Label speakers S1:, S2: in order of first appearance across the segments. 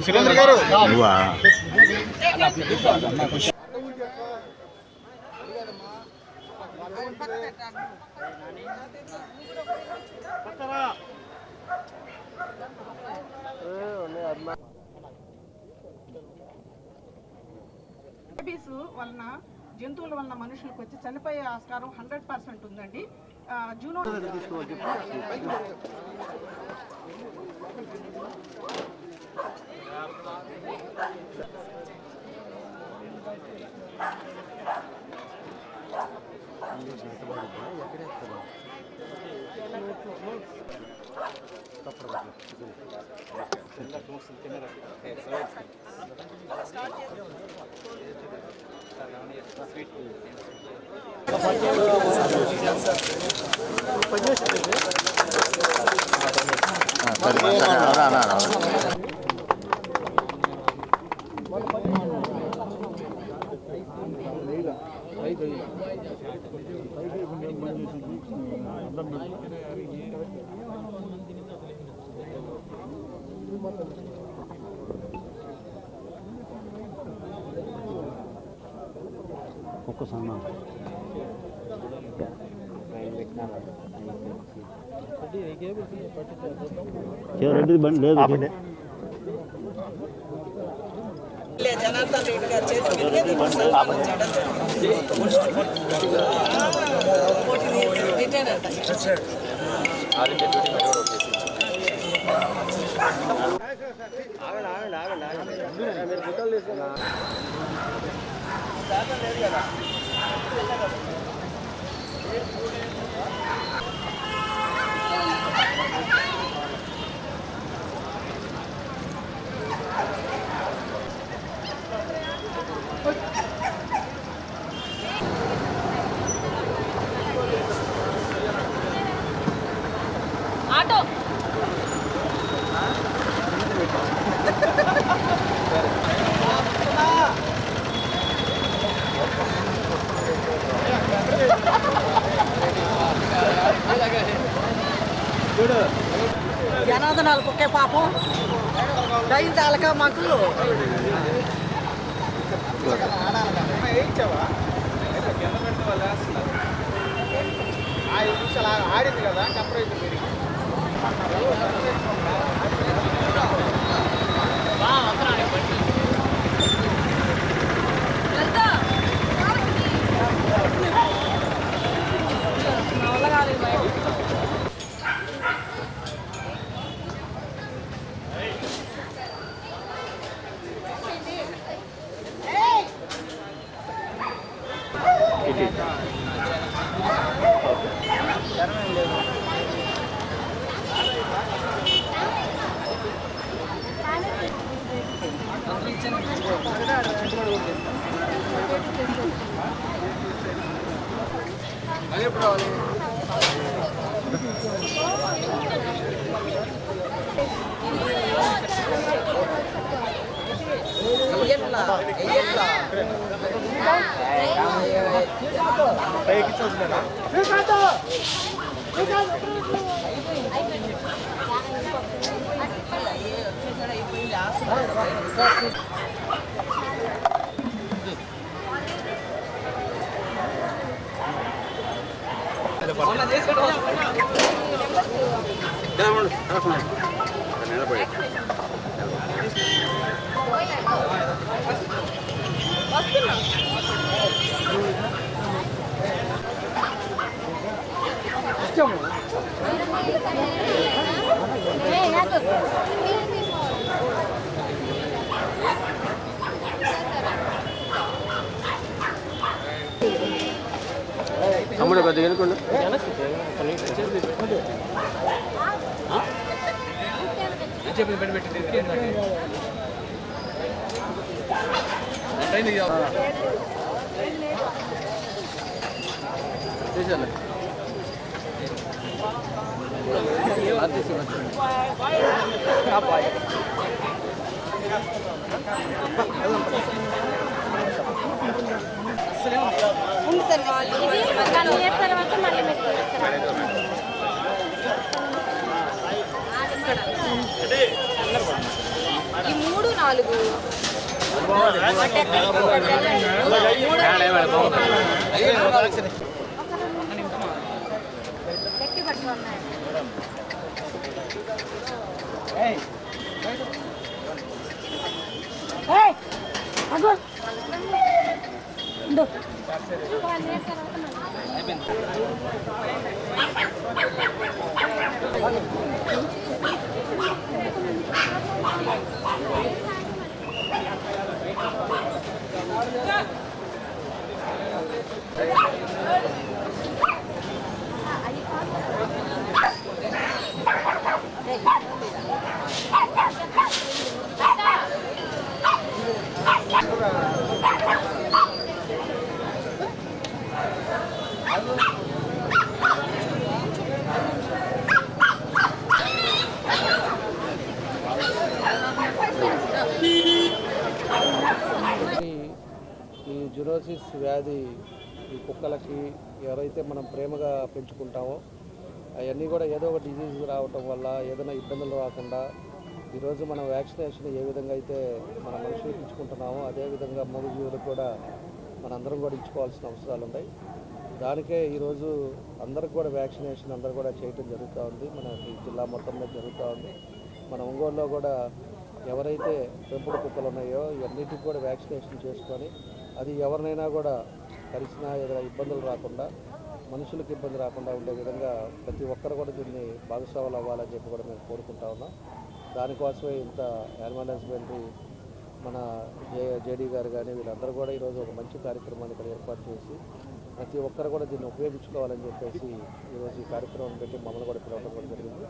S1: సురేంద్ర గారు
S2: వలన జంతువుల వలన మనుషులకు వచ్చి చనిపోయే ఆస్కారం 100% ఉందండి. జూనో జనార్దన్ రెడ్డి గారి చేతి మీదుగా సన్మానం చేయడం ఆటో జనార్దనాలు కుక్కే పాపం దైన తాలక మాకు
S1: ఆడింది కదా టెంపరేచర్ పెరిగి
S3: అమ్ముడు కొద్దిగా అనుకోండి
S4: ఉంది సార్ 1 ఇయర్ తర్వాత మళ్ళీ మీకు ఈ 3 4 గట్టి పట్టుకున్నాయి.
S5: ఈ జునోసిస్ వ్యాధి ఈ కుక్కలకి ఎవరైతే మనం ప్రేమగా పెంచుకుంటామో అవన్నీ కూడా ఏదో ఒక డిజీజ్ రావటం వల్ల ఏదైనా ఇబ్బందులు రాకుండా ఈరోజు మనం వ్యాక్సినేషన్ ఏ విధంగా అయితే మన మనుషులకు ఇచ్చుకుంటున్నామో అదేవిధంగా మూగజీవులకు కూడా మనందరం కూడా ఇచ్చుకోవాల్సిన అవసరాలు ఉన్నాయి. దానికే ఈరోజు అందరికి కూడా వ్యాక్సినేషన్ అందరూ కూడా చేయటం జరుగుతూ ఉంది. మన జిల్లా మొత్తం మీద జరుగుతూ ఉంది. మన ఒంగోలులో కూడా ఎవరైతే పెంపుడు కుక్కలు ఉన్నాయో ఇవన్నిటికి కూడా వ్యాక్సినేషన్ చేసుకొని అది ఎవరినైనా కూడా కలిసినా ఏదైనా ఇబ్బందులు రాకుండా మనుషులకు ఇబ్బంది రాకుండా ఉండే విధంగా ప్రతి ఒక్కరు కూడా దీన్ని భాగస్వాములు అవ్వాలని చెప్పి కూడా మేము కోరుకుంటా ఉన్నాం. దానికోసమే ఇంత యానిమల్ హస్బెండరీ మన జేడీ గారు కానీ వీళ్ళందరూ కూడా ఈరోజు ఒక మంచి కార్యక్రమాన్ని ఇక్కడ ఏర్పాటు చేసి ప్రతి ఒక్కరు కూడా దీన్ని ఉపయోగించుకోవాలని చెప్పేసి ఈరోజు ఈ కార్యక్రమం పెట్టి మమ్మల్ని కూడా పిలవడం కూడా జరిగింది.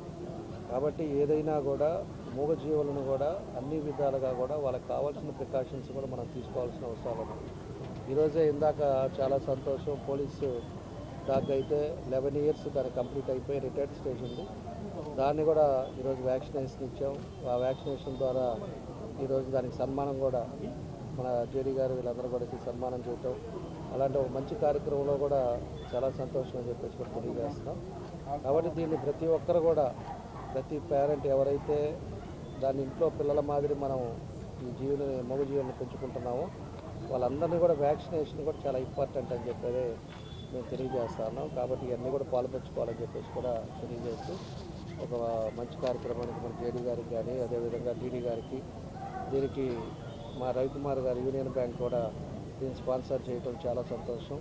S5: కాబట్టి ఏదైనా కూడా మూగజీవులను కూడా అన్ని విధాలుగా కూడా వాళ్ళకి కావాల్సిన ప్రికాషన్స్ కూడా మనం తీసుకోవాల్సిన అవసరాలు ఉన్నాయి. ఈరోజే ఇందాక చాలా సంతోషం, పోలీసు దాకా అయితే 11 ఇయర్స్ దాన్ని కంప్లీట్ అయిపోయి రిటైర్డ్ స్టేజ్ ఉంది. దాన్ని కూడా ఈరోజు వ్యాక్సినేషన్ ఇచ్చాం. ఆ వ్యాక్సినేషన్ ద్వారా ఈరోజు దానికి సన్మానం కూడా మన జేడీ గారు వీళ్ళందరూ కూడా సన్మానం చేయటం అలాంటి ఒక మంచి కార్యక్రమంలో కూడా చాలా సంతోషం అని చెప్పేసి కూడా తెలియజేస్తున్నాం. కాబట్టి దీన్ని ప్రతి ఒక్కరు కూడా ప్రతి పేరెంట్ ఎవరైతే దాని ఇంట్లో పిల్లల మాదిరి మనం ఈ మగ జీవులను పెంచుకుంటున్నామో వాళ్ళందరినీ కూడా వ్యాక్సినేషన్ కూడా చాలా ఇంపార్టెంట్ అని చెప్పేది మేము తెలియజేస్తున్నాం. కాబట్టి ఇవన్నీ కూడా పాల్పంచుకోవాలని చెప్పేసి కూడా తెలియజేస్తూ ఒక మంచి కార్యక్రమానికి మన జేడీ గారికి కానీ అదేవిధంగా డీడీ గారికి దీనికి మా రవికుమార్ గారు యూనియన్ బ్యాంక్ కూడా దీన్ని స్పాన్సర్ చేయడం చాలా సంతోషం.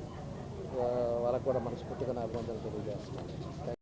S5: వాళ్ళకు కూడా మనస్ఫూర్తిగా అభినందనలు తెలియజేస్తున్నాం.